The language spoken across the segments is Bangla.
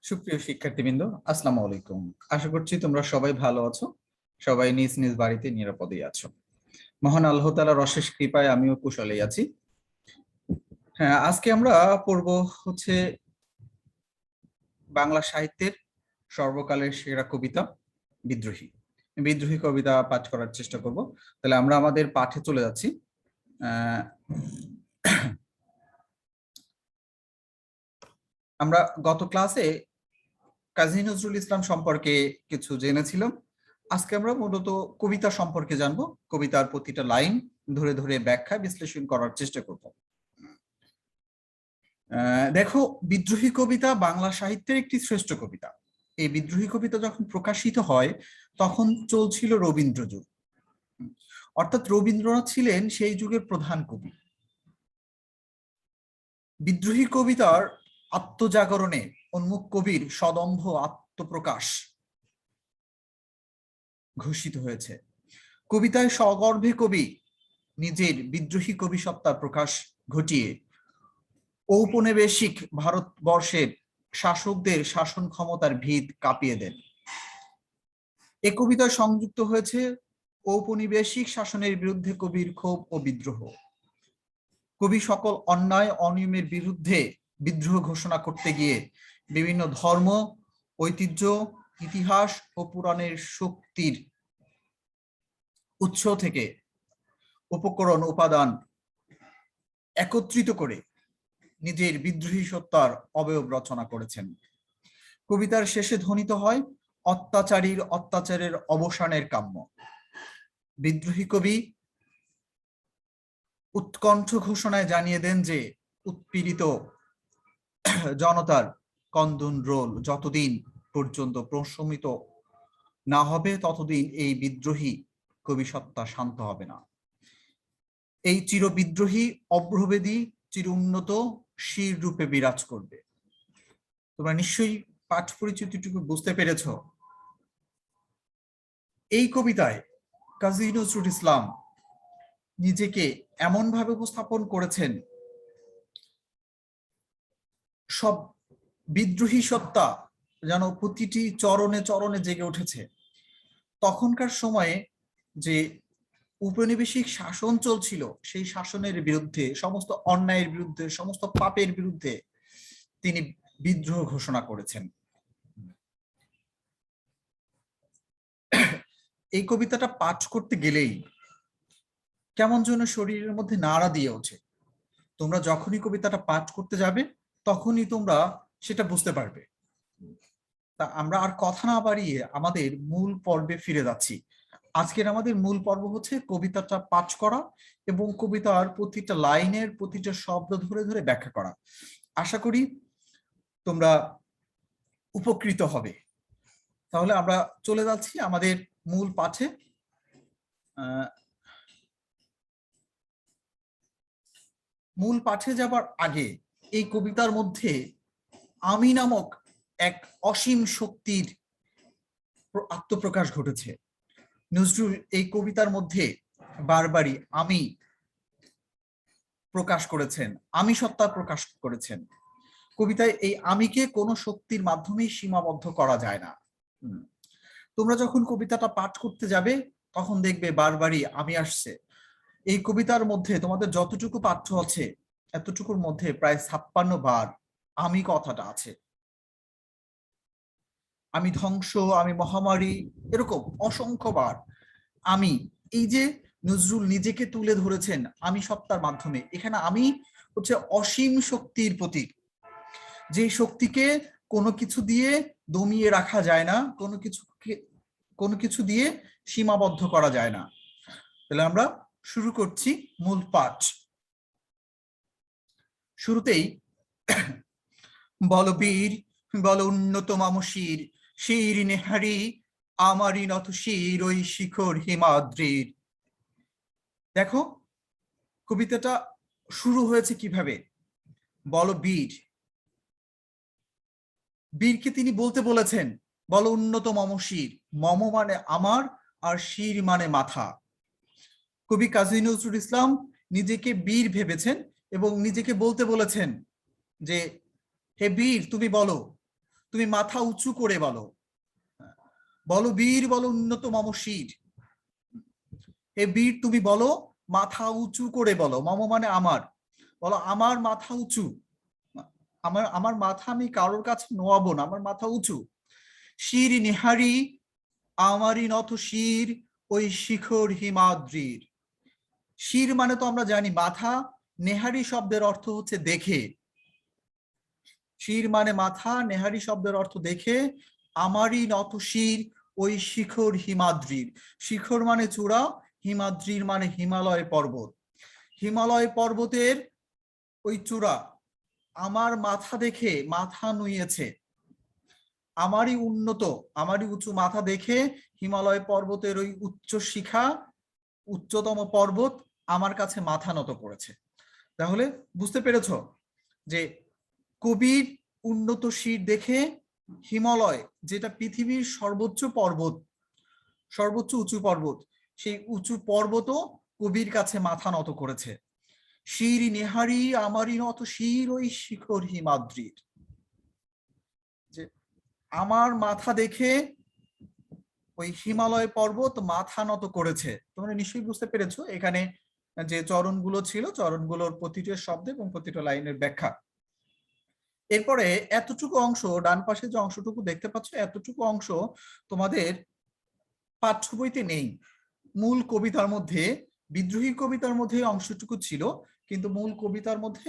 সুপ্রিয় শিক্ষার্থীবৃন্দ, আসসালামু আলাইকুম। আশা করছি তোমরা সবাই ভালো আছো, সবাই নিজ নিজ বাড়িতে নিরাপদেই আছো। মহান আল্লাহ তাআলার অশেষ কৃপায় আমিও কুশলেই আছি। হ্যাঁ, আজকে আমরা পড়ব হচ্ছে বাংলা সাহিত্যের সর্বকালের সেরা কবিতা বিদ্রোহী। বিদ্রোহী কবিতা পাঠ করার চেষ্টা করব। তাহলে আমরা আমাদের পাঠে চলে যাচ্ছি। আমরা গত ক্লাসে কাজী নজরুল ইসলাম সম্পর্কে কিছু জেনেছিলাম। আজকে আমরা মূলত কবিতা সম্পর্কে জানবো। কবিতার প্রতিটা লাইন ধরে ধরে ব্যাখ্যা বিশ্লেষণ করার চেষ্টা করব। দেখো, বিদ্রোহী কবিতা বাংলা সাহিত্যের একটি শ্রেষ্ঠ কবিতা। এই বিদ্রোহী কবিতা যখন প্রকাশিত হয় তখন চলছিল রবীন্দ্র যুগ, অর্থাৎ রবীন্দ্রনাথ ছিলেন সেই যুগের প্রধান কবি। বিদ্রোহী কবিতার আত্মজাগরণে উন্মুখ কবির সদম্ভ আত্মপ্রকাশ ঘোষিত হয়েছে। কবিতায় সগর্ভে কবি নিজের বিদ্রোহী কবি সত্তার প্রকাশ ঘটিয়ে ঔপনিবেশিক ভারতবর্ষের শাসকদের শাসন ক্ষমতার ভিত কাঁপিয়ে দেন। এ কবিতায় সংযুক্ত হয়েছে ঔপনিবেশিক শাসনের বিরুদ্ধে কবির ক্ষোভ ও বিদ্রোহ। কবি সকল অন্যায় অনিয়মের বিরুদ্ধে বিদ্রোহ ঘোষণা করতে গিয়ে বিভিন্ন ধর্ম, ঐতিহ্য, ইতিহাস ও পুরাণের শক্তির উৎস থেকে উপকরণ উপাদান একত্রিত করে নিজের বিদ্রোহী সত্তার অবয়ব রচনা করেছেন। কবিতার শেষে ধ্বনিত হয় অত্যাচারীর অত্যাচারের অবসানের কাম্য। বিদ্রোহী কবি উৎকণ্ঠ ঘোষণায় জানিয়ে দেন যে উৎপীড়িত জনতার কন্দন রোল যতদিন পর্যন্ত প্রশমিত না হবে ততদিন এই বিদ্রোহী কবি সত্তা শান্ত হবে না। এই চিরবিদ্রোহী অব্রভেদী চির উন্নত শির রূপে বিরাজ করবে। তোমরা নিশ্চয়ই পাঠ পরিচিতিটুকু বুঝতে পেরেছ। এই কবিতায় কাজী নজরুল ইসলাম নিজেকে এমন ভাবে উপস্থাপন করেছেন, সব বিদ্রোহী সত্তা যেন প্রতিটি চরণে চরণে জেগে উঠেছে। তখনকার সময়ে যে উপনিবেশিক শাসন চলছিল, সেই শাসনের বিরুদ্ধে, সমস্ত অন্যায়ের বিরুদ্ধে, সমস্ত পাপের বিরুদ্ধে তিনি বিদ্রোহ ঘোষণা করেছেন। এই কবিতাটা পাঠ করতে গেলেই কেমন যেন শরীরের মধ্যে নাড়া দিয়ে ওঠে। তোমরা যখনই কবিতাটা পাঠ করতে যাবে তখনই তোমরা সেটা বুঝতে পারবে। তা আমরা আর কথা না বাড়িয়ে আমাদের মূল পর্বে ফিরে যাচ্ছি। আজকের আমাদের মূল পর্ব হচ্ছে কবিতাটা পাঠ করা এবং কবিতার প্রতিটা লাইনের প্রতিটা শব্দ ধরে ধরে ব্যাখ্যা করা। আশা করি তোমরা উপকৃত হবে। তাহলে আমরা চলে যাচ্ছি আমাদের মূল পাঠে। মূল পাঠে যাবার আগে এই কবিতার মধ্যে আমি নামক এক অসীম শক্তির আত্মপ্রকাশ ঘটেছে। নজরুল এই কবিতার মধ্যে বারবারই আমি প্রকাশ করেছেন, আমি সত্তা প্রকাশ করেছেন। কবিতায় এই আমিকে কোনো শক্তির মাধ্যমেই সীমাবদ্ধ করা যায় না। তোমরা যখন কবিতাটা পাঠ করতে যাবে তখন দেখবে বারবারই আমি আসছে। এই কবিতার মধ্যে তোমাদের যতটুকু পাঠ্য আছে এতটুকুর মধ্যে প্রায় 56 বার আমি কথাটা আছে। আমি ধ্বংস, আমি মহামারী, এরকম অসংখ্যবার আমি। এই যে নজরুল নিজেকে তুলে ধরেছেন আমি সত্তার মাধ্যমে, এখানে আমি হচ্ছে অসীম শক্তির প্রতীক। যে শক্তিকে কোনো কিছু দিয়ে দমিয়ে রাখা যায় না, কোনো কিছু দিয়ে সীমাবদ্ধ করা যায় না। তাহলে আমরা শুরু করছি মূল পাঠ। শুরুতেই বল বীর, বল উন্নত মামশির, শির নেহারি আমারই নত শির ওই শিখর হিমাদ্রির। দেখো কবিতাটা শুরু হয়েছে কিভাবে। বল বীর, বীরকে তিনি বলতে বলেছেন বল উন্নত মমশির। মম মানে আমার, আর শির মানে মাথা। কবি কাজী নজরুল ইসলাম নিজেকে বীর ভেবেছেন এবং নিজেকে বলতে বলেছেন যে হে বীর, তুমি বলো তুমি মাথা উঁচু করে বলো, বলো বীর, বলো উন্নত মম শির। এ বীর তুমি বলো, মাথা উঁচু করে বলো, মম মানে আমার, বলো আমার মাথা উঁচু, আমার আমার মাথা আমি কারোর কাছে নোয়াবো না, আমার মাথা উঁচু। শির নিহারি আমারই নত শির ওই শিখর হিমাদ্রির। শির মানে তো আমরা জানি মাথা, নেহারি শব্দের অর্থ হচ্ছে দেখে, শির মানে মাথা, নেহারি শব্দের অর্থ দেখে, আমারই নত শির ওই শিখর হিমাদ্রির। শিখর মানে চূড়া, হিমাদ্রির মানে হিমালয় পর্বত। হিমালয় পর্বতের ওই চূড়া আমার মাথা দেখে মাথা নুইয়েছে, আমারই উন্নত, আমারই উঁচু মাথা দেখে হিমালয় পর্বতের ওই উচ্চ শিখা, উচ্চতম পর্বত আমার কাছে মাথা নত করেছে। তাহলে বুঝতে পেরেছ যে কবির উন্নত শির দেখে হিমালয়, যেটা পৃথিবীর সর্বোচ্চ পর্বত, সর্বোচ্চ উঁচু পর্বত, সেই উঁচু পর্বতও কবির কাছে মাথা নত করেছে। শির নেহারি আমারই নত শির ওই শিখর হিমাদ্রির। যে আমার মাথা দেখে ওই হিমালয় পর্বত মাথা নত করেছে। তোমরা নিশ্চয়ই বুঝতে পেরেছো এখানে যে চরণগুলো ছিল, চরণগুলোর প্রতিটা শব্দ এবং প্রতিটা লাইনের ব্যাখ্যা। এরপরে এতটুকু অংশ, ডান পাশে যে অংশটুকু দেখতে পাচ্ছ, এতটুকু অংশ তোমাদের পাঠ্য বইতে নেই। মূল কবিতার মধ্যে, বিদ্রোহী কবিতার মধ্যে অংশটুকু ছিল, কিন্তু মূল কবিতার মধ্যে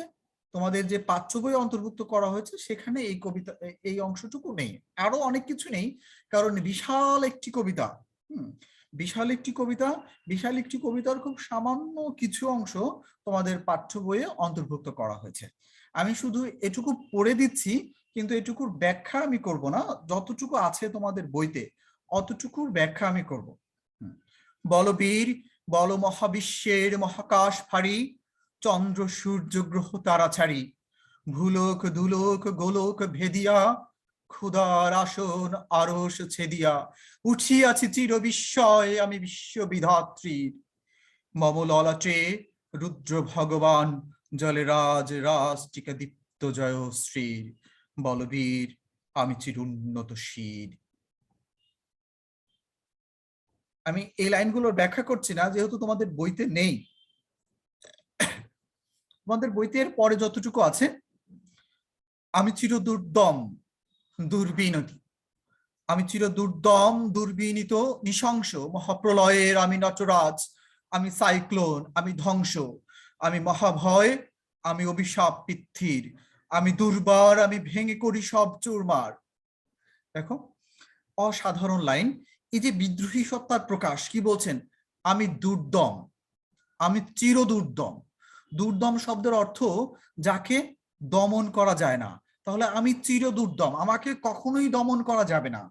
তোমাদের যে পাঠ্য বই অন্তর্ভুক্ত করা হয়েছে সেখানে এই কবিতা, এই অংশটুকু নেই। আরো অনেক কিছু নেই, কারণ বিশাল একটি কবিতা, বিশাল একটি কবিতা, বিশাল একটি কবিতার খুব সামান্য কিছু অংশ তোমাদের পাঠ্য বইয়ে অন্তর্ভুক্ত করা হয়েছে। আমি শুধু এটুকু পড়ে দিচ্ছি, কিন্তু এটুকুর ব্যাখ্যা আমি করব না, যতটুকু আছে তোমাদের বইতে অতটুকুর ব্যাখ্যা আমি করব। বল বীর, বল মহাবিশ্বের মহাকাশ ফাড়ি, চন্দ্র সূর্য গ্রহ তারা ছাড়ি, ভূলোক দুলোক গোলোক ভেদিয়া, ক্ষুধার আসন আরশ ছেদিয়া, উঠিয়াছি চির বিস্ময় আমি বিশ্ববিধাত্রীর। মম ললাটে রুদ্র ভগবান, জলে রাজ রাষ্ট্রিকা দীপ্ত জয় শ্রীর। বলবীর আমি চিরুন্নত শির। আমি এই লাইনগুলোর ব্যাখ্যা করছি না, যেহেতু তোমাদের বইতে নেই। তোমাদের বইতে এর পরে যতটুকু আছে, আমি চির দুর্দম দুর্বিনীত, আমি চির দুর্দম দুর্বিনীত নৃশংস মহাপ্রলয়ের আমি নটরাজ, আমি সাইক্লোন, আমি ধ্বংস, আমি মহাভয়, আমি অভিশাপ পৃথ্বীর, আমি দুর্বার, আমি ভেঙে করি সব চুরমার। দেখো অসাধারণ লাইন। এই যে বিদ্রোহী সত্তার প্রকাশ, কি বলছেন? আমি দুর্দম, আমি চির দুর্দম। দুর্দম শব্দের অর্থ যাকে দমন করা যায় না। তাহলে আমি চির দুর্দম, আমাকে কখনোই দমন করা যাবে না।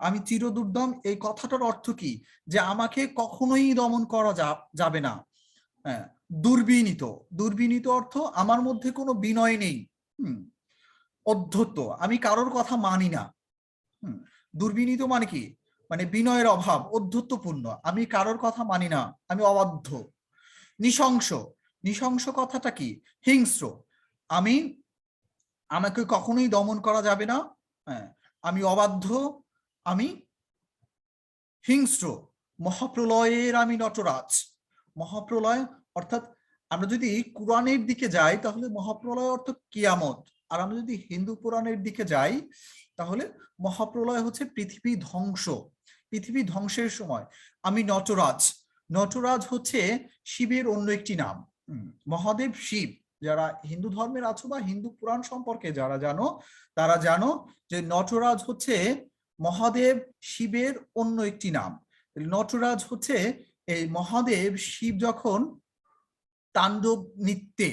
আমি চির দুর্দম, এই কথাটার অর্থ কি? যে আমাকে কখনোই দমন করা যাবে না। হ্যাঁ, দুর্বিনীত, দুর্বিনীত অর্থ আমার মধ্যে কোনো বিনয় নেই। অধ্যত্ত, আমি কারোর কথা মানি না। দুর্বিনীত মানে কি? মানে বিনয়ের অভাব, অধ্যত্বপূর্ণ, আমি কারোর কথা মানি না, আমি অবাধ্য। নৃশংস, নৃশংস কথাটা কি? হিংস্র, আমি, আমাকে কখনোই দমন করা যাবে না। হ্যাঁ, আমি অবাধ্য, আমি হিংস্র। মহাপ্রলয়ের আমি নটরাজ। মহাপ্রলয় অর্থাৎ আমরা যদি কোরআনের দিকে যাই তাহলে মহাপ্রলয় অর্থ কিয়ামত, আর আমরা যদি হিন্দু পুরাণের দিকে যাই তাহলে মহাপ্রলয় হচ্ছে পৃথিবী ধ্বংস, পৃথিবী ধ্বংসের সময়। আমি নটরাজ, নটরাজ হচ্ছে শিবের অন্য একটি নাম। মহাদেব শিব, যারা হিন্দু ধর্মের আছো বা হিন্দু পুরাণ সম্পর্কে যারা জানো তারা জানো যে নটরাজ হচ্ছে মহাদেব শিবের অন্য একটি নাম। নটরাজ হচ্ছে এই মহাদেব শিব যখন তাণ্ডব নৃত্যে,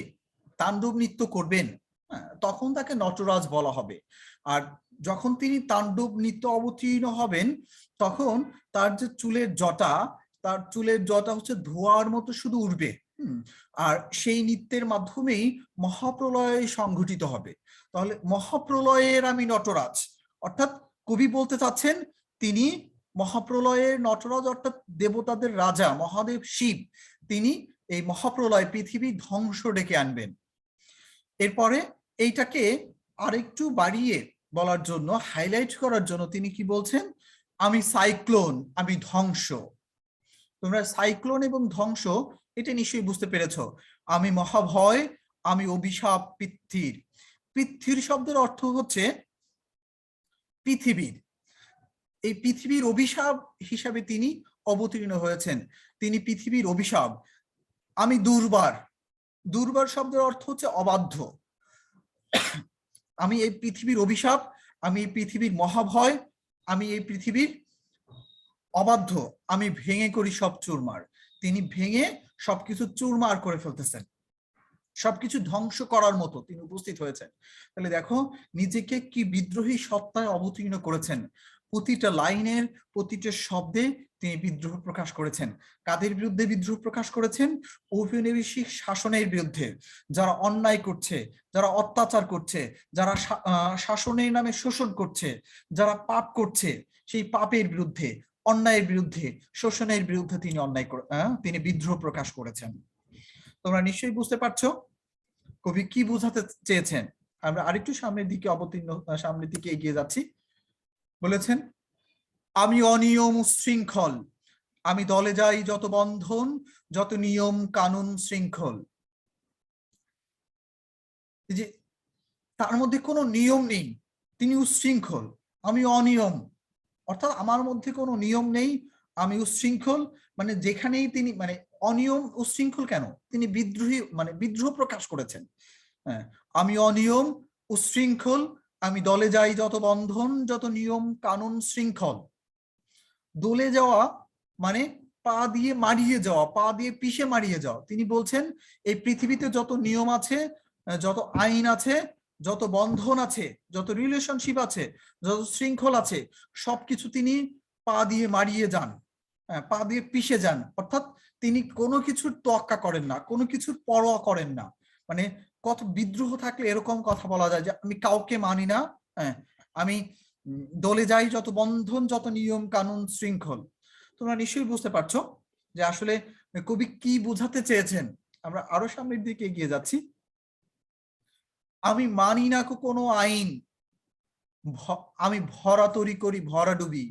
তাণ্ডব নৃত্য করবেন, তখন তাকে নটরাজ বলা হবে। আর যখন তিনি তাণ্ডব নৃত্য অবতীর্ণ হবেন তখন তার যে চুলের জটা, তার চুলের জটা হচ্ছে ধোঁয়ার মতো শুধু উড়বে। আর সেই নৃত্যের মাধ্যমেই মহাপ্রলয় সংঘটিত হবে। তাহলে মহাপ্রলয়ের আমি নটরাজ, অর্থাৎ কবি বলতে চাচ্ছেন তিনি মহাপ্রলয়ের নটরাজ, অর্থাৎ দেবতাদের রাজা মহাদেব শিব, তিনি এই মহাপ্রলয় পৃথিবী ধ্বংস ডেকে আনবেন। এরপরে এইটাকে আরেকটু বাড়িয়ে বলার জন্য, হাইলাইট করার জন্য তিনি কি বলছেন, আমি সাইক্লোন, আমি ধ্বংস। তোমরা সাইক্লোন এবং ধ্বংস এটা নিশ্চয়ই বুঝতে পেরেছো। আমি মহাভয়, আমি অভিশাপ পৃথ্বীর। পৃথ্বীর শব্দের অর্থ হচ্ছে পৃথিবীর। এই পৃথিবীর অভিশাপ হিসাবে তিনি অবতীর্ণ হয়েছেন, তিনি পৃথিবীর অভিশাপ। আমি দুর্বার, দুর্বার শব্দের অর্থ হচ্ছে অবাধ্য। আমি এই পৃথিবীর অভিশাপ, আমি এই পৃথিবীর মহাভয়, আমি এই পৃথিবীর অবাধ্য, আমি ভেঙে করি সব চুরমার। তিনি ভেঙে সবকিছু চুরমার করে ফেলতেছেন, সবকিছু ধ্বংস করার মতো তিনি উপস্থিত হয়েছেন। তাহলে দেখো নিজেকে কি বিদ্রোহী সত্তায় অবতীর্ণ করেছেন। প্রতিটা লাইনের প্রতিটা শব্দে তিনি বিদ্রোহ প্রকাশ করেছেন। কাদের বিরুদ্ধে বিদ্রোহ প্রকাশ করেছেন? ঔপনিবেশিক শাসনের বিরুদ্ধে, যারা অন্যায় করছে, যারা অত্যাচার করছে, যারা শাসনের নামে শোষণ করছে, যারা পাপ করছে, সেই পাপের বিরুদ্ধে, অন্যায়ের বিরুদ্ধে, শোষণের বিরুদ্ধে তিনি বিদ্রোহ প্রকাশ করেছেন। তোমরা নিশ্চয়ই বুঝতে পারছো কবি কি বোঝাতে চেয়েছেন। আমরা আরেকটু সামনের দিকে এগিয়ে যাচ্ছি। বলেছেন, আমি অনিয়ম উশৃঙ্খল, আমি দলে যাই যত বন্ধন, যত নিয়ম কানুন শৃঙ্খল। যে তার মধ্যে কোনো নিয়ম নেই, তিনি উশৃঙ্খল। আমি অনিয়ম, অর্থাৎ আমার মধ্যে কোনো নিয়ম নেই, আমি উশৃঙ্খল। মানে যেখানেই তিনি অনিয়ম উশৃঙ্খল কেন, তিনি বিদ্রোহী বিদ্রোহ প্রকাশ করেছেন। হ্যাঁ, আমি অনিয়ম উশৃঙ্খল, আমি দলে যাই যত বন্ধন, যত নিয়ম কানুন শৃঙ্খল। দলে যাওয়া মানে পা দিয়ে মারিয়ে যাওয়া, পা দিয়ে পিষে মারিয়ে যাওয়া। তিনি বলছেন এই পৃথিবীতে যত নিয়ম আছে, যত আইন আছে, যত বন্ধন আছে, যত রিলেশনশিপ আছে, যত শৃঙ্খল আছে, সবকিছু তিনি পা দিয়ে মারিয়ে যান, পা দিয়ে পিষে যান। অর্থাৎ তিনি কোনো কিছুর তোয়াক্কা করেন না, কোনো কিছুর পরোয়া করেন না। মানে কত বিদ্রোহ থাকলে এরকম কথা বলা যায় যে আমি কাউকে মানি না, হ্যাঁ, আমি দলে যাই যত বন্ধন, যত নিয়ম কানুন শৃঙ্খল। তোমরা নিশ্চয়ই বুঝতে পারছো যে আসলে কবি কি বোঝাতে চেয়েছেন। আমরা আরো সামনের দিকে এগিয়ে যাচ্ছি। আমি মানি না কোনো আইন, আমি ভরা তরি করি ভরা ডুবি,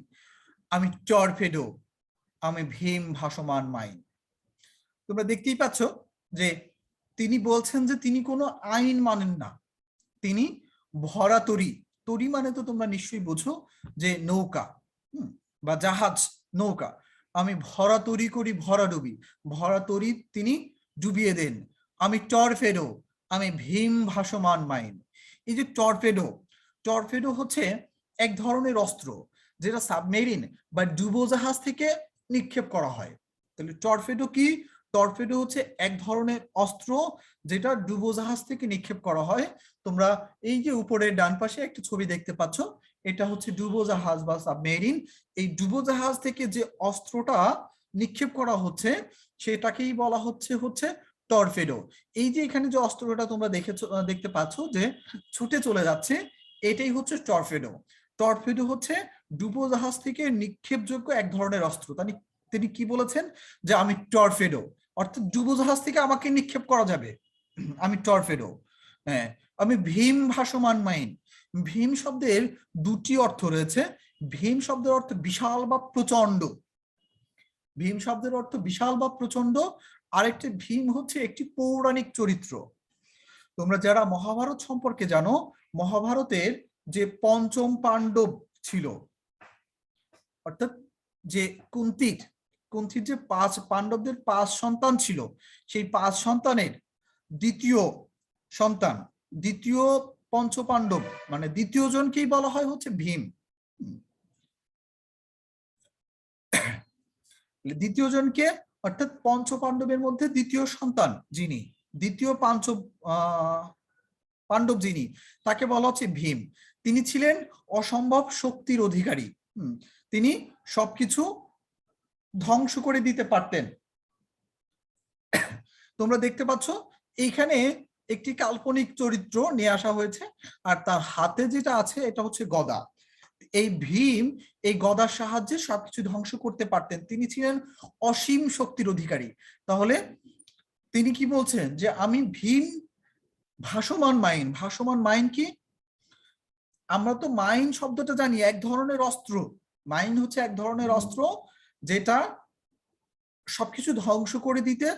আমি টর্পেডো, আমি ভীম ভাসমান মাইন। তোমরা দেখতেই পাচ্ছ যে তিনি বলছেন যে তিনি কোনো আইন মানেন না, তিনি ভরা তরি। তরি মানে তো তোমরা নিশ্চয়ই বুঝো যে নৌকা বা জাহাজ, নৌকা। আমি ভরা তরি করি ভরা ডুবি, ভরা তরি তিনি ডুবিয়ে দেন। আমি টর্পেডো, আমি ভীম ভাসমান মাইন। এই যে টর্পেডো, টর্পেডো হচ্ছে এক ধরনের অস্ত্র যেটা সাবমেরিন বা ডুবোজাহাজ থেকে নিক্ষেপ করা হয়। তাহলে টর্পেডো কি? টর্পেডো হচ্ছে এক ধরনের অস্ত্র যেটা ডুবোজাহাজ থেকে নিক্ষেপ করা হয়। তোমরা এই যে উপরে ডান পাশে একটা ছবি দেখতে পাচ্ছ, এটা হচ্ছে ডুবোজাহাজ বা সাবমেরিন। এই ডুবোজাহাজ থেকে যে অস্ত্রটা নিক্ষেপ করা হচ্ছে সেটাকেই বলা হচ্ছে টর্পেডো। এই যে এখানে যে অস্ত্রটা তোমরা দেখতে পাচ্ছ যে ছুটে চলে যাচ্ছে, এটাই হচ্ছে টর্পেডো। টর্পেডো হচ্ছে ডুবোজাহাজ থেকে নিক্ষেপযোগ্য এক ধরনের অস্ত্র। তিনি কি বলেছেন যে আমি টর্পেডো, অর্থাৎ ডুবোজাহাজ থেকে আমাকে নিক্ষেপ করা যাবে, আমি টর্পেডো। হ্যাঁ, আমি ভীম ভাসমান মাইন। ভীম শব্দের দুটি অর্থ রয়েছে। ভীম শব্দের অর্থ বিশাল বা প্রচন্ড, ভীম শব্দের অর্থ বিশাল বা প্রচন্ড। আরেকটি ভীম হচ্ছে একটি পৌরাণিক চরিত্র। তোমরা যারা মহাভারত সম্পর্কে জানো, মহাভারতের যে পঞ্চম পাণ্ডব ছিল, অর্থাৎ যে কুন্তির যে পাণ্ডবদের 5 সন্তান ছিল, সেই 5 সন্তানের দ্বিতীয় সন্তান, দ্বিতীয় পঞ্চপাণ্ডব দ্বিতীয় জনকেই বলা হয় হচ্ছে ভীম। দ্বিতীয় জনকে, অর্থাৎ পঞ্চপাণ্ডবের মধ্যে দ্বিতীয় সন্তান যিনি, দ্বিতীয় পাণ্ডব যিনি, তাকে বলা হচ্ছে ভীম। তিনি ছিলেন অসম্ভব শক্তির অধিকারী। তিনি সবকিছু ধ্বংস করে দিতে পারতেন। তোমরা দেখতে পাচ্ছ এইখানে একটি কাল্পনিক চরিত্র নিয়ে আসা হয়েছে, আর তার হাতে যেটা আছে এটা হচ্ছে গদা। এই ভীম এই গদার সাহায্যে সবকিছু ধ্বংস করতে পারতেন, তিনি ছিলেন অসীম শক্তির অধিকারী। তাহলে তিনি কি বলছেন যে আমি ভীম ভাসমান মাইন। ভাসমান মাইন কি? আমরা তো মাইন শব্দটা জানি এক ধরনের অস্ত্র। মাইন হচ্ছে এক ধরনের অস্ত্র যেটা সবকিছু ধ্বংস করে দিতে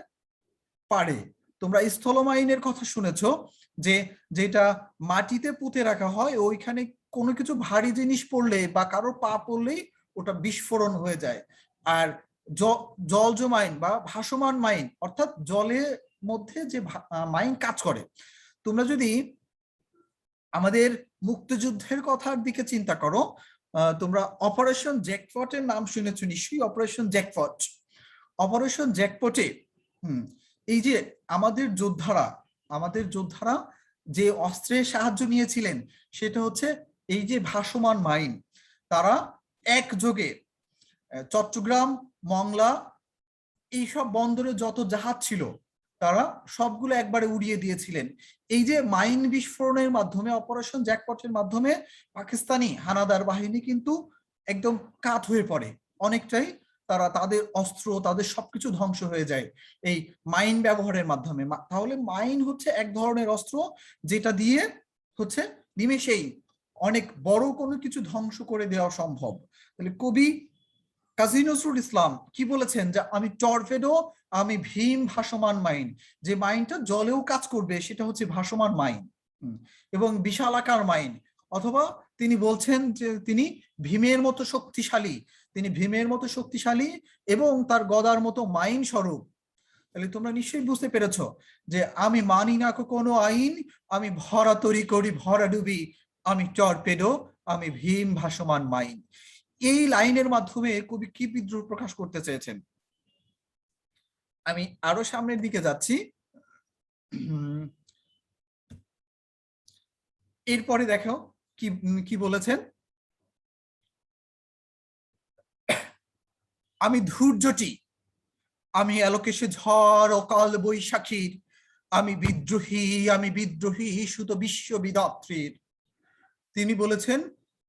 পারে। তোমরা স্থলমাইনের কথা শুনেছো, যে যেটা মাটিতে পুঁতে রাখা হয়, ওইখানে কোনো কিছু ভারী জিনিস পড়লে বা কারো পা পড়লেই ওটা বিস্ফোরণ হয়ে যায়। আর জলজ মাইন বা ভাসমান মাইন অর্থাৎ জলের মধ্যে যে মাইন কাজ করে। তোমরা যদি আমাদের মুক্তিযুদ্ধের কথার দিকে চিন্তা করো, তোমরা অপারেশন জ্যাকপটের নাম শুনেছো নিশ্চয়ই। অপারেশন জ্যাকপট, অপারেশন জ্যাকপটে এই যে আমাদের যোদ্ধারা যে অস্ত্রের সাহায্য নিয়েছিলেন সেটা হচ্ছে এই যে ভাসমান মাইন। তারা একযোগে চট্টগ্রাম, মংলা এইসব বন্দরে যত জাহাজ ছিল তারা সবগুলো একবারে উড়িয়ে দিয়েছিলেন। এই যে মাইন বিস্ফোরণের মাধ্যমে, অপারেশন জ্যাকপটের মাধ্যমে পাকিস্তানি হানাদার বাহিনী কিন্তু একদম কাত হয়ে পড়ে অনেকটাই। তারা তাদের অস্ত্র, তাদের সবকিছু ধ্বংস হয়ে যায় এই মাইন ব্যবহারের মাধ্যমে। তাহলে মাইন হচ্ছে এক ধরনের অস্ত্র যেটা দিয়ে হচ্ছে নিমেষেই অনেক বড় কোনো কিছু ধ্বংস করে দেওয়া সম্ভব। তাহলে কবি কাজী নজরুল ইসলাম কি বলেছেন, যে আমি টর্পেডো, আমি ভীম ভাসমান মাইন। যে মাইনটা জলেও কাজ করবে সেটা হচ্ছে ভাসমান মাইন এবং বিশাল আকার মাইন। অথবা তিনি বলছেন যে তিনি ভীমের মতো শক্তিশালী, তিনি ভীমের মতো শক্তিশালী এবং তার গদার মতো মাইন স্বরূপ। তাহলে তোমরা নিশ্চয়ই বুঝতে পেরেছো যে আমি মানি না কোনো আইন, আমি ভরা তরি করি ভরা ডুবি, আমি টর্পেডো, আমি ভীম ভাসমান মাইন। এই লাইনের মাধ্যমে কবি কি বিদ্রোহ প্রকাশ করতে চেয়েছেন? আমি আরো সামনের দিকে যাচ্ছি। এরপরে দেখো কি কি বলেছেন, আমি ধৈর্যটি, আমি এলোকেশে ঝড় অকাল বৈশাখীর, আমি বিদ্রোহী সুত বিশ্ববিধাত্রীর। তিনি বলেছেন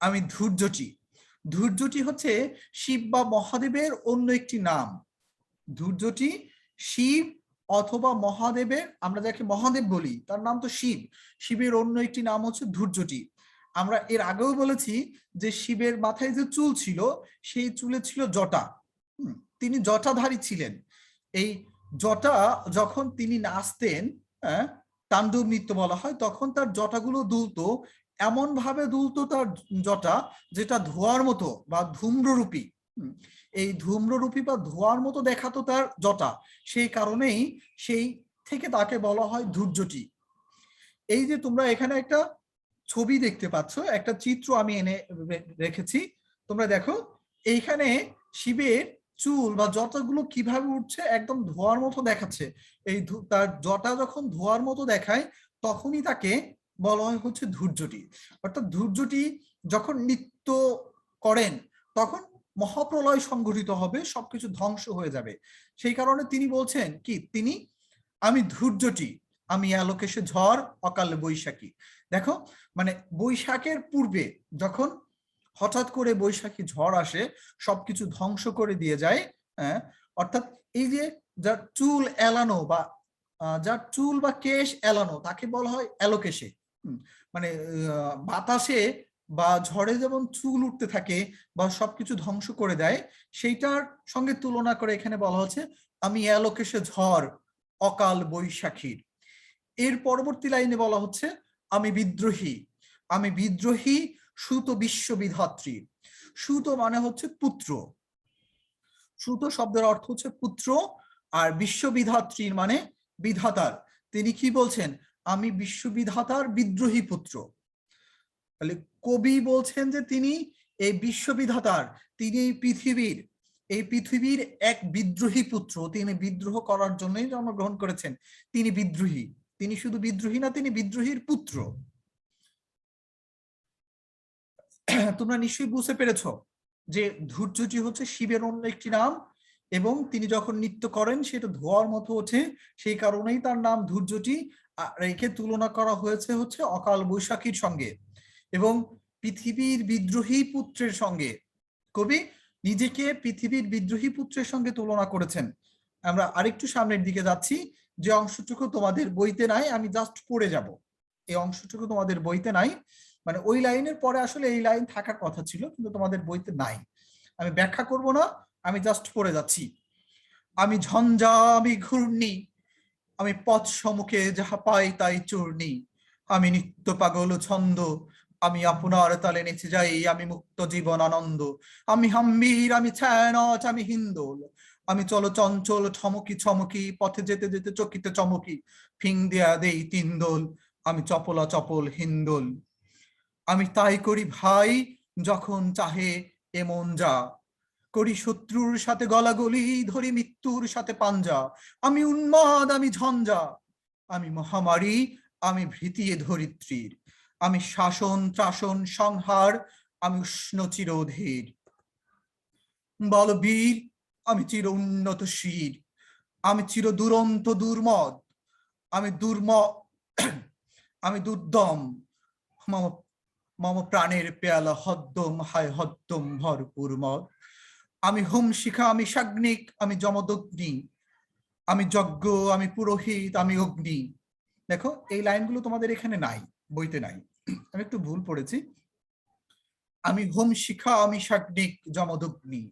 আমি ধৈর্যটি। ধৈর্যটি হচ্ছে শিব বা মহাদেবের অন্য একটি নাম। ধৈর্যটি শিব অথবা মহাদেবের, আমরা যাকে মহাদেব বলি তার নাম তো শিব, শিবের অন্য একটি নাম হচ্ছে ধৈর্যটি। আমরা এর আগেও বলেছি যে শিবের মাথায় যে চুল ছিল সেই চুলে ছিল জটা। তিনি জটাধারী ছিলেন। এই জটা যখন তিনি নাচতেন, তাণ্ডব নৃত্য বলা হয়, তখন তার জটাগুলো দুলতো, এমন ভাবে দুলতো তার জটা যেটা ধোঁয়ার মতো বা ধূম্ররূপী। এই ধূম্ররূপী বা ধোঁয়ার মতো দেখাতো তার জটা, সেই কারণেই সেই থেকে তাকে বলা হয় ধৈর্যটি। এই যে তোমরা এখানে একটা ছবি দেখতে পাচ্ছ, একটা চিত্র আমি এনে রেখেছি, তোমরা দেখো এইখানে শিবের চুল বা জটাগুলো কিভাবে উঠছে, একদম ধোঁয়ার মতো দেখাচ্ছে। এই তার জটা যখন ধোঁয়ার মতো দেখায় তখনই তাকে বলা হয় হচ্ছে ধৈর্যটি। অর্থাৎ ধৈর্যটি যখন নৃত্য করেন তখন মহাপ্রলয় সংঘটিত হবে, সবকিছু ধ্বংস হয়ে যাবে। সেই কারণে তিনি বলছেন কি, তিনি আমি ধৈর্যটি, আমি আলোকেশে ঝড় অকালে বৈশাখী। দেখো মানে বৈশাখের পূর্বে যখন হঠাৎ করে বৈশাখী ঝড় আসে, সবকিছু ধ্বংস করে দিয়ে যায়। অর্থাৎ এই যে যার চুল এলানো বা যার চুল বা কেশ এলানো তাকে বলা হয় অ্যালোকেশে। মানে বাতাসে বা ঝড়ে যেমন চুল উঠতে থাকে বা সবকিছু ধ্বংস করে দেয়, সেইটার সঙ্গে তুলনা করে এখানে বলা হচ্ছে আমি অ্যালোকেশে ঝড় অকাল বৈশাখীর। এর পরবর্তী লাইনে বলা হচ্ছে আমি বিদ্রোহী সুত বিশ্ববিধাত্রী। সুত মানে হচ্ছে পুত্র, সুত শব্দের অর্থ হচ্ছে পুত্র, আর বিশ্ববিধাত্রীর মানে বিধাতার। তিনি কি বলছেন, আমি বিশ্ববিধাতার বিদ্রোহী পুত্র। তাহলে কবি বলছেন যে তিনি এই বিশ্ববিধাতার, তিনি এই পৃথিবীর এক বিদ্রোহী পুত্র, তিনি বিদ্রোহ করার জন্যই জন্মগ্রহণ করেছেন, তিনি বিদ্রোহী। তিনি শুধু বিদ্রোহী না, তিনি বিদ্রোহীর পুত্র। তোমরা নিশ্চয়ই বুঝতে পেরেছ যে ধৈর্যটি হচ্ছে শিবের অন্য একটি নাম, এবং তিনি যখন নৃত্য করেন সেটা ধোয়ার মতো ওঠে, সেই কারণেই তার নাম ধৈর্যটি। রেখে তুলনা করা হয়েছে হচ্ছে অকাল বৈশাখীর সঙ্গে এবং পৃথিবীর বিদ্রোহী পুত্রের সঙ্গে। কবি নিজেকে পৃথিবীর বিদ্রোহী পুত্রের সঙ্গে তুলনা করেছেন। আমরা আরেকটু সামনের দিকে যাচ্ছি, যে অংশটুকু তোমাদের বইতে নাই, আমি জাস্ট পড়ে যাব। এই অংশটুকু তোমাদের বইতে নাই, মানে ওই লাইনের পরে আসলে এই লাইন থাকার কথা ছিল, কিন্তু তোমাদের বইতে নাই। আমি ব্যাখ্যা করব না, আমি জাস্ট পড়ে যাচ্ছি। আমি ঝঞ্ঝা, আমি ঘূর্ণি, আমি পথ সম্মুখে যাহা পাই তাই চূর্ণি, আমি নিত্য পাগল ছন্দ, আমি আপনার তালে নেচে যাই, আমি মুক্ত জীবন আনন্দ, আমি হাম্বির, আমি ছায়ানট, আমি হিন্দোল, আমি চলো চঞ্চল ঠমকি ছমকি, পথে যেতে যেতে চকিতে চমকি, ফিং দেয়া দেই তিন দোল, আমি চপলা চপল হিন্দোল, আমি তাই করি ভাই যখন চাহে এমন যা, করি শত্রুর সাথে গলাগলি, ধরি মৃত্যুর সাথে পাঞ্জা, আমি উন্মাদ, আমি ঝঞ্ঝা, আমি মহামারী, আমি ভীতিয়ে ধরিত্রীর, আমি শাসন ত্রাসন সংহার, আমি উষ্ণ চিরধীর, বলবীর, আমি চির উন্নত শির, আমি চির দুরন্ত দুর্মদ, আমি আমি দুর্দম, মম মম প্রাণের পেয়ালা হদ্দম হায় হদ্দম ভরপুর মদ, আমি হোম শিখা, আমি সাগ্নিক, আমি যমদগ্নি, আমি যজ্ঞ, আমি পুরোহিত, আমি অগ্নি। দেখো এই লাইনগুলো তোমাদের এখানে নাই, বইতে নাই, আমি একটু ভুল পড়েছি। আমি হোম শিখা, আমি সাগ্নিক, যমদগ্নি,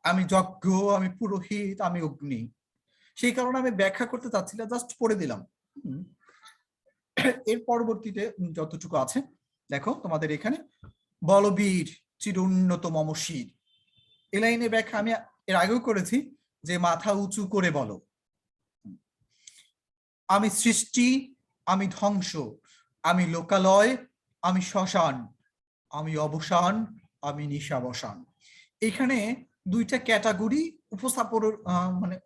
আমি যজ্ঞ, আমি পুরোহিত, আমি অগ্নি। সেই কারণে আমি ব্যাখ্যা করতে চাচ্ছি না, জাস্ট পড়ে দিলাম। এর পরবর্তীতে যতটুকু আছে দেখো তোমাদের এখানে, বলবীর চির উন্নত মমশির, এই লাইনের ব্যাখ্যা আমি এর আগেও করেছি, যে মাথা উঁচু করে বলো। আমি সৃষ্টি, আমি ধ্বংস, আমি লোকালয়, আমি শ্মশান, আমি অবসান, আমি নিশাবসান। এখানে দুইটা ক্যাটাগরি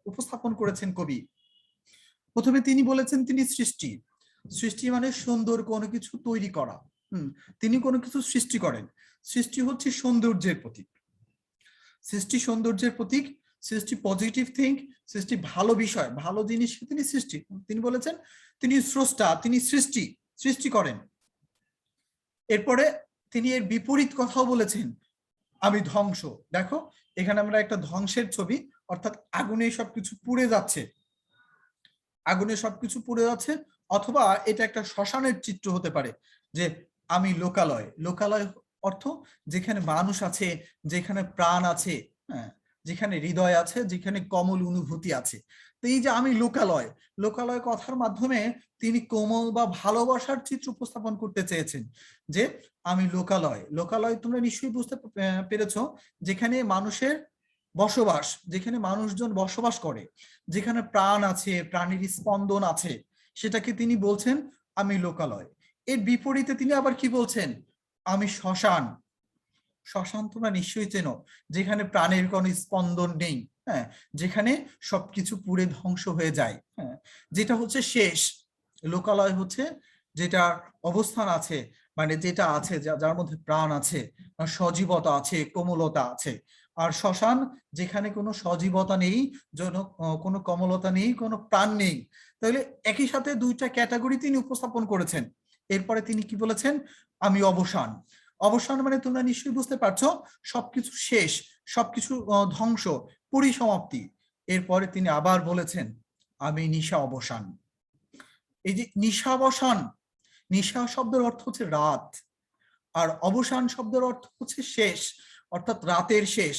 উপস্থাপন করেছেন কবি। প্রথমে তিনি বলেছেন তিনি সৃষ্টি, সৃষ্টি মানে সুন্দর কোনো কিছু তৈরি করা। তিনি কোনো কিছু সৃষ্টি করেন, সৃষ্টি হচ্ছে সৌন্দর্যের প্রতীক, সৃষ্টি সৌন্দর্যের প্রতীক, সৃষ্টি পজিটিভ থিঙ্ক, সৃষ্টি ভালো বিষয়, ভালো জিনিস তিনি সৃষ্টি। তিনি বলেছেন তিনি স্রষ্টা, তিনি সৃষ্টি করেন। এরপরে তিনি এর বিপরীত কথাও বলেছেন, আমি ধ্বংস। দেখো এখানে আমরা একটা ধ্বংসের ছবি, অর্থাৎ আগুনে সবকিছু পুড়ে যাচ্ছে, আগুনে সবকিছু পুড়ে যাচ্ছে, অথবা এটা একটা শ্মশানের চিত্র হতে পারে, যে আমি লোকালয়, লোকালয় অর্থ যেখানে মানুষ আছে, যেখানে প্রাণ আছে, হ্যাঁ, যেখানে হৃদয় আছে, যেখানে কোমল অনুভূতি আছে। তো এই যে আমি লোকালয়, লোকালয় কথার মাধ্যমে তিনি কোমল বা ভালোবাসার চিত্র উপস্থাপন করতে চেয়েছেন, যে আমি লোকালয়, লোকালয় তোমরা নিশ্চয়ই বুঝতে পেরেছো, যেখানে মানুষের বসবাস, যেখানে মানুষজন বসবাস করে, যেখানে প্রাণ আছে, প্রাণীর স্পন্দন আছে, সেটাকে তিনি বলছেন আমি লোকালয়। এর বিপরীতে তিনি আবার কি বলছেন, আমি শ্মশান। শ্মশান তোমরা নিশ্চয়ই চেনো, যেখানে প্রাণের কোনো স্পন্দন নেই, হ্যাঁ, যেখানে সবকিছু পুড়ে ধ্বংস হয়ে যায়, হ্যাঁ, যেটা হচ্ছে শেষ। লোকালয় হচ্ছে যেটা অবস্থান আছে, মানে যেটা আছে যার মধ্যে প্রাণ আছে, সজীবতা আছে, কোমলতা আছে। আর শ্মশান যেখানে কোনো সজীবতা নেই, কোনো কোমলতা নেই, কোনো প্রাণ নেই। তাহলে একই সাথে দুইটা ক্যাটাগরি তিনি উপস্থাপন করেছেন। এরপরে তিনি কি বলেছেন, আমি অবসান। অবসান মানে তোমরা নিশ্চয়ই বুঝতে পারছো, সবকিছু শেষ, সবকিছু ধ্বংস, পরিসমাপ্তি। এরপরে তিনি আবার বলেছেন আমি নিশা অবসান। এই যে নিশাবসান, নিশা শব্দের অর্থ হচ্ছে রাত, আর অবসান শব্দের অর্থ হচ্ছে শেষ, অর্থাৎ রাতের শেষ।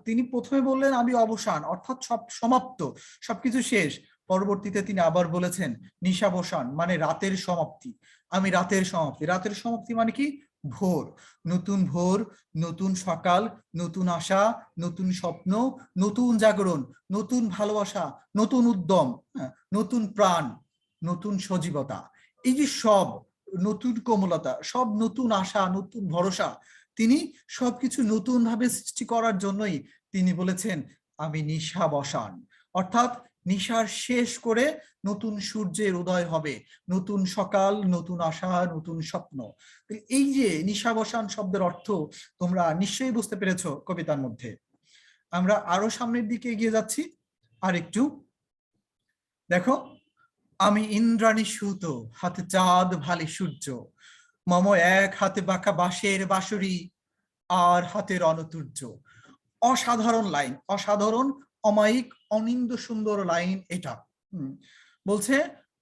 তিনি প্রথমে বললেন আমি অবসান, অর্থাৎ সব সমাপ্ত, সবকিছু শেষ। পরবর্তীতে তিনি আবার বলেছেন নিশাবসান মানে রাতের সমাপ্তি, আমি রাতের সমাপ্তি। রাতের সমাপ্তি মানে কি, ভোর, নতুন ভোর, নতুন সকাল, নতুন আশা, নতুন স্বপ্ন, নতুন জাগরণ, নতুন ভালোবাসা, নতুন উদ্যম, নতুন প্রাণ, নতুন সজীবতা। এই যে সব নতুন কোমলতা, সব নতুন আশা, নতুন ভরসা, তিনি সবকিছু নতুন ভাবে সৃষ্টি করার জন্যই তিনি বলেছেন আমি নিশা বসান। অর্থাৎ নিশার শেষ করে নতুন সূর্যের উদয় হবে, নতুন সকাল, নতুন আশা, নতুন স্বপ্ন। এই যে নিশাবসান শব্দের অর্থ তোমরা নিশ্চয়ই বুঝতে পেরেছো কবিতার মধ্যে। আমরা আরো সামনের দিকে এগিয়ে যাচ্ছি আর একটু। দেখো, আমি ইন্দ্রাণী সুত, হাতে চাঁদ ভালে সূর্য, মম এক হাতে বাঁকা বাঁশের বাঁশুরি, আর হাতের অনতুর্য। অসাধারণ লাইন, অসাধারণ, অমায়িক, অনিন্দ সুন্দর লাইন এটা। বলছে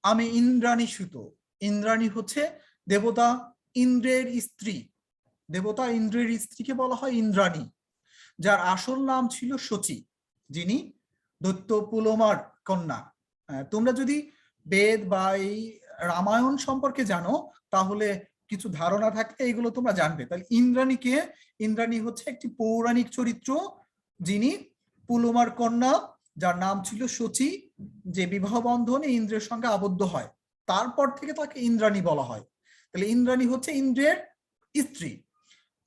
আমি ইন্দ্রাণী সুত, ইন্দ্রাণী হচ্ছে দেবতা, ইন্দ্রের স্ত্রী, দেবতা ইন্দ্রের স্ত্রীকে বলা হয় ইন্দ্রাণী, যার আসল নাম ছিল শচী, যিনি দৈত্য পুলমার কন্যা। তোমরা যদি বেদ বা এই রামায়ণ সম্পর্কে জানো তাহলে কিছু ধারণা থাকলে এগুলো তোমরা জানবে। তাহলে ইন্দ্রাণীকে, ইন্দ্রাণী হচ্ছে একটি পৌরাণিক চরিত্র যিনি পুলমার কন্যা, যার নাম ছিল শচী, যে বিবাহ বন্ধনে ইন্দ্রের সঙ্গে আবদ্ধ হয়, তারপর থেকে তাকে ইন্দ্রাণী বলা হয়। তাহলে ইন্দ্রাণী হচ্ছে ইন্দ্রের স্ত্রী।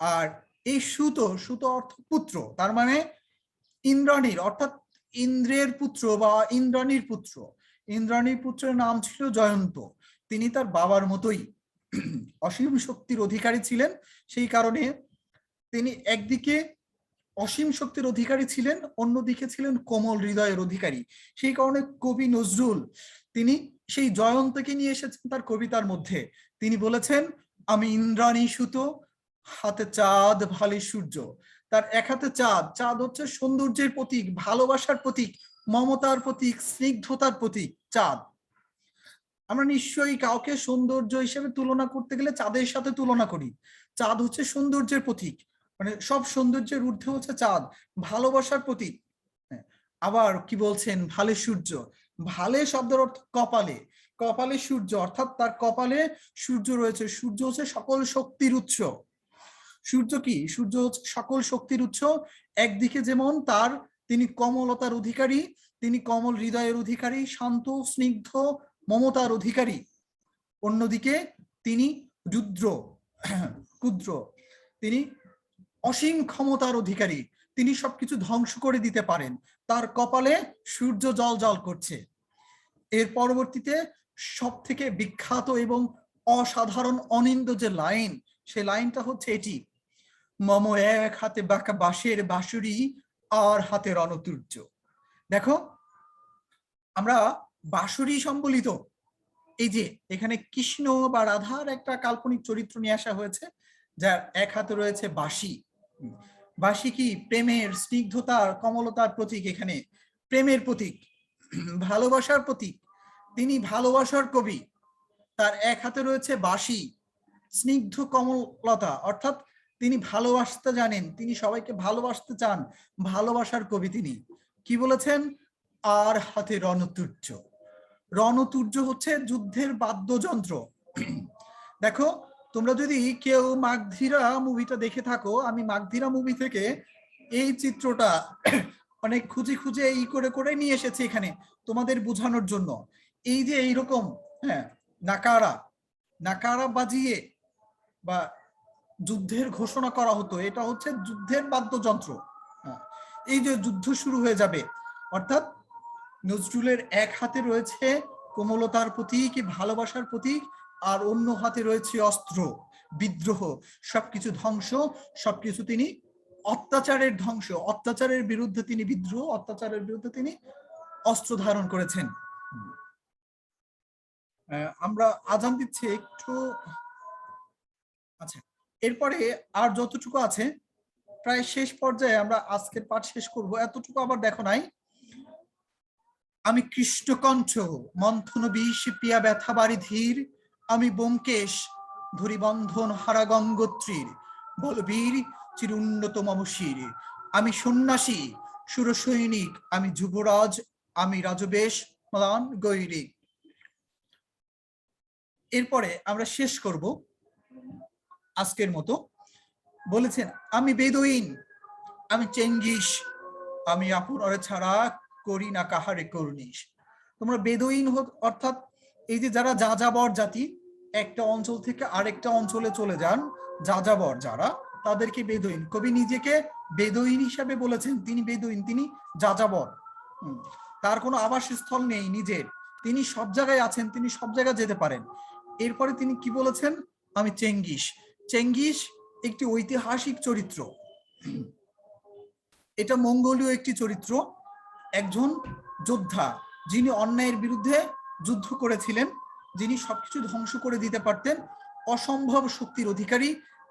আর এই সুত, সুত অর্থ পুত্র, তার মানে ইন্দ্রাণীর অর্থাৎ ইন্দ্রের পুত্র বা ইন্দ্রাণীর পুত্র। ইন্দ্রাণীর পুত্রের নাম ছিল জয়ন্ত। তিনি তার বাবার মতোই অসীম শক্তির অধিকারী ছিলেন। সেই কারণে তিনি একদিকে অসীম শক্তির অধিকারী ছিলেন, অন্যদিকে ছিলেন কোমল হৃদয়ের অধিকারী। সেই কারণে কবি নজরুল তিনি সেই জয়ন্তকে নিয়ে এসেছেন তার কবিতার মধ্যে। তিনি বলেছেন, আমি ইন্দ্রাণী সুত, হাতে চাঁদ ভালি সূর্য। তার এক হাতে চাঁদ, চাঁদ হচ্ছে সৌন্দর্যের প্রতীক, ভালোবাসার প্রতীক, মমতার প্রতীক, স্নিগ্ধতার প্রতীক চাঁদ। আমরা নিশ্চয়ই কাউকে সৌন্দর্য হিসেবে তুলনা করতে গেলে চাঁদের সাথে তুলনা করি। চাঁদ হচ্ছে সৌন্দর্যের প্রতীক, মানে সব সৌন্দর্যের ঊর্ধ্বে হচ্ছে চাঁদ, ভালোবাসার প্রতীক। আবার কি বলছেন, ভালে সূর্য, ভালে শব্দের অর্থ কপালে, কপালে সূর্য, অর্থাৎ তার কপালে সূর্য রয়েছে। সূর্য হচ্ছে সকল শক্তির উৎস। সূর্য কি? সূর্য হচ্ছে সকল শক্তির উৎস। একদিকে যেমন তার, তিনি কমলতার অধিকারী, তিনি কমল হৃদয়ের অধিকারী, শান্ত স্নিগ্ধ মমতার অধিকারী। অন্যদিকে তিনি রুদ্র, ক্ষুদ্র, তিনি অসীম ক্ষমতার অধিকারী, তিনি সবকিছু ধ্বংস করে দিতে পারেন। তার কপালে সূর্য জল জল করছে। এর পরবর্তীতে সব থেকে বিখ্যাত এবং অসাধারণ অনিন্দ যে লাইন, সে লাইনটা হচ্ছে এটি, মম এক হাতে বাঁকা বাঁশের বাঁশুরি, আর হাতে রণতুর্য। দেখো, আমরা বাঁশুরি সম্বলিত, এই যে এখানে কৃষ্ণ বা রাধার একটা কাল্পনিক চরিত্র নিয়ে আসা হয়েছে, যার এক হাতে রয়েছে বাঁশি। বাঁশি কি? প্রেমের, স্নিগ্ধতার, কমলতার প্রতীক। এখানে প্রেমের প্রতীক, ভালোবাসার প্রতীক। তিনি ভালোবাসার কবি, তার এক হাতে রয়েছে বাঁশি, স্নিগ্ধ কমলতা, অর্থাৎ তিনি ভালোবাসতে জানেন, তিনি সবাইকে ভালোবাসতে চান, ভালোবাসার কবি তিনি। কি বলেছেন? আর হাতে রণতুর্য। রণতুর্য হচ্ছে যুদ্ধের বাদ্যযন্ত্র। দেখো, তোমরা যদি কেউ মাগধীরা মুভিটা দেখে থাকো, আমি মাগধীরা মুভি থেকে এই চিত্রটা অনেক খুঁজে খুঁজে করে করে নিয়ে এসেছি এখানে তোমাদের বোঝানোর জন্য। এই যে এইরকম, হ্যাঁ, নাকারা, নাকারা বাজিয়ে বা যুদ্ধের ঘোষণা করা হতো, এটা হচ্ছে যুদ্ধের বাদ্যযন্ত্র। এই যে যুদ্ধ শুরু হয়ে যাবে, অর্থাৎ নজরুলের এক হাতে রয়েছে কোমলতার প্রতীক, ভালোবাসার প্রতীক, আর অন্য হাতে রয়েছে অস্ত্র, বিদ্রোহ, সবকিছু ধ্বংস, সবকিছু তিনি অত্যাচারের ধ্বংস, অত্যাচারের বিরুদ্ধে তিনি বিদ্রোহ, অত্যাচারের বিরুদ্ধে তিনি অস্ত্র ধারণ করেছেন। আমরা আজান দিচ্ছি একটু, আচ্ছা, এরপরে আর যতটুকু আছে প্রায় শেষ পর্যায়ে, আমরা আজকের পাঠ শেষ করব, এতটুকু আবার দেখো নাই। আমি কৃষ্ণকণ্ঠ মন্থন বিষ পিয়া ব্যথা বাড়ি ধীর, আমি ব্যোমকেশ ধরি বন্ধন হারা গঙ্গোত্রীর, বলবীর চির উন্নত মমশির, আমি সন্ন্যাসী সুর সৈনিক, আমি যুবরাজ, আমি রাজবেশ ম্লান গৈরিক। এরপরে আমরা শেষ করব আজকের মতো। বলেছেন, আমি বেদুইন, আমি চেঙ্গিস, আমি আপনারে ছাড়া করি না কাহারে করনিস। তোমরা বেদুইন, অর্থাৎ এই যে যারা যাযাবর জাতি, একটা অঞ্চল থেকে আরেকটা অঞ্চলে চলে যান, যাযাবর যারা, তাদেরকে বেদুইন। কবি নিজেকে বেদুইন হিসাবে বলেছেন, তিনি বেদুইন, তিনি যাযাবর। তার কোনো আবাসস্থল নেই নিজের, তিনি সব জায়গায় আছেন, তিনি সব জায়গায় যেতে পারেন। এরপরে তিনি কি বলেছেন? আমি চেঙ্গিস। চেঙ্গিস একটি ঐতিহাসিক চরিত্র, এটা মঙ্গোলীয় একটি চরিত্র, একজন যোদ্ধা যিনি অন্যায়ের বিরুদ্ধে যুদ্ধ করেছিলেন, যিনি সবকিছু ধ্বংস করে দিতে পারতেন, অসম্ভব শক্তির অধিকারী,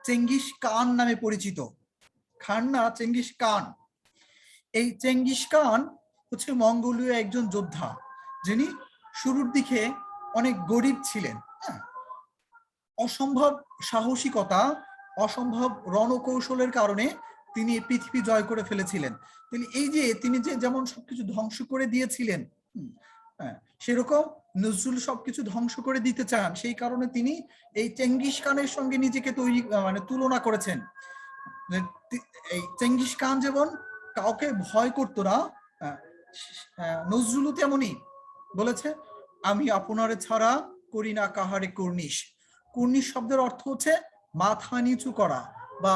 চেঙ্গিস খান নামে পরিচিত। খান না, চেঙ্গিস খান। এই চেঙ্গিস খান হচ্ছে মঙ্গোলীয় একজন যোদ্ধা, যিনি শুরুর দিকে অনেক গরিব ছিলেন। অসম্ভব সাহসিকতা, অসম্ভব রণকৌশলের কারণে তিনি পৃথিবী জয় করে ফেলেছিলেন। এই যে তিনি যে যেমন সবকিছু ধ্বংস করে দিয়েছিলেন, সেরকম নজরুল সবকিছু ধ্বংস করে দিতে চান, সেই কারণে তিনি এই চেঙ্গিস খানের সঙ্গে নিজেকে তৈরি মানে তুলনা করেছেন। এই চেঙ্গিস খান যেমন কাউকে ভয় করতো না, নজরুলও তেমনই বলেছে, আমি আপনারে ছাড়া করি না কাহারে কুর্নিশ। কুর্নিশ শব্দের অর্থ হচ্ছে মাথা নিচু করা বা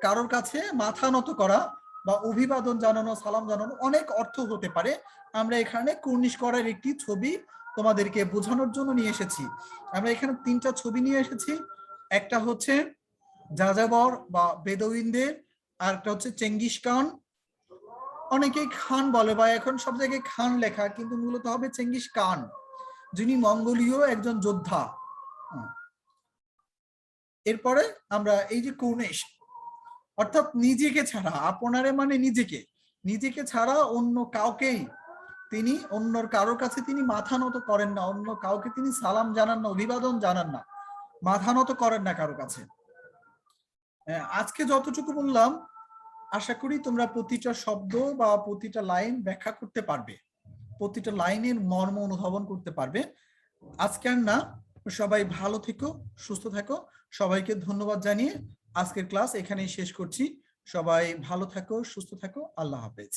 কারোর কাছে মাথা নত করা বা অভিবাদন জানানো, সালাম জানানো, অনেক অর্থ হতে পারে। আমরা এখানে কুর্নিশ করার একটি ছবি তোমাদেরকে বোঝানোর জন্য নিয়ে এসেছি। আমরা এখানে 3টা ছবি নিয়ে এসেছি। একটা হচ্ছে যাযাবর বা বেদুইনদের, আর একটা হচ্ছে চেঙ্গিস খান। অনেকেই খান বলে বা এখন সব জায়গায় খান লেখা, কিন্তু মূলত হবে চেঙ্গিস খান, যিনি মঙ্গোলীয় একজন যোদ্ধা। এরপরে আমরা এই যে কুর্নিশ, অর্থাৎ নিজেকে ছাড়া, আপনারে মানে নিজেকে, নিজেকে ছাড়া অন্য কাউকেই তিনি, অন্যর কারোর কাছে তিনি মাথা নত করেন না, অন্য কাউকে তিনি সালাম জানান না, অভিবাদন জানান না, মাথা নত করেন না কারো কাছে। আজকে যতটুকু বললাম, আশা করি তোমরা প্রতিটা শব্দ বা প্রতিটা লাইন ব্যাখ্যা করতে পারবে, প্রতিটা লাইনের মর্ম অনুধাবন করতে পারবে। আজকে আর না, সবাই ভালো থেকো, সুস্থ থাকো। সবাইকে ধন্যবাদ জানিয়ে আজকের ক্লাস এখানেই শেষ করছি। সবাই ভালো থাকো, সুস্থ থাকো, আল্লাহ হাফেজ।